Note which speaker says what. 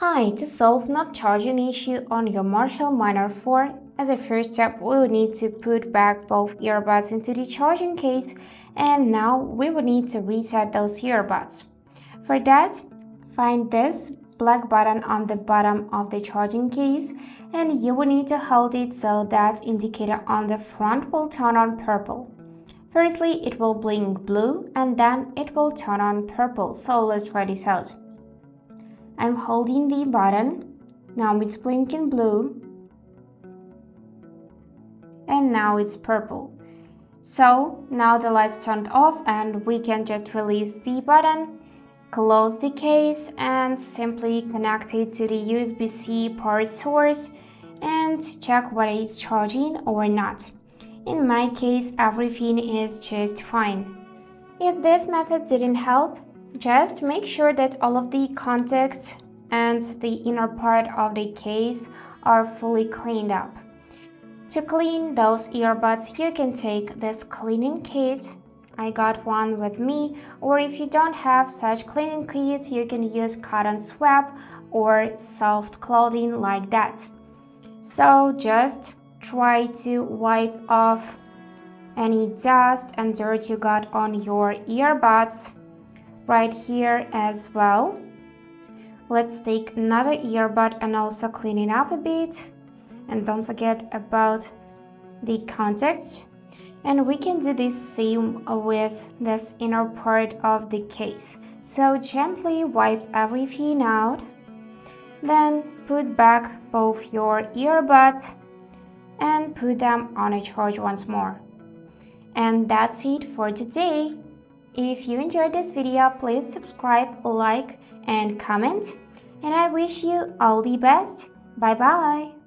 Speaker 1: Hi, to solve not charging issue on your Marshall Minor 4, as a first step we will need to put back both earbuds into the charging case, and now we will need to reset those earbuds. For that, find this black button on the bottom of the charging case, and you will need to hold it so that indicator on the front will turn on purple. Firstly, it will blink blue and then it will turn on purple, so let's try this out. I'm holding the button, now it's blinking blue, and now it's purple. So now the lights turned off and we can just release the button, close the case and simply connect it to the USB-C power source and check whether it's charging or not. In my case, everything is just fine. If this method didn't help, just make sure that all of the contacts and the inner part of the case are fully cleaned up. To clean those earbuds, you can take this cleaning kit. I got one with me, or if you don't have such cleaning kit, you can use cotton swab or soft clothing like that. So just try to wipe off any dust and dirt you got on your earbuds right here as well. Let's take another earbud and also clean it up a bit. And don't forget about the contacts. And we can do the same with this inner part of the case. So gently wipe everything out. Then put back both your earbuds and put them on a charge once more. And that's it for today. If you enjoyed this video, please subscribe, like, and comment. And I wish you all the best. Bye bye.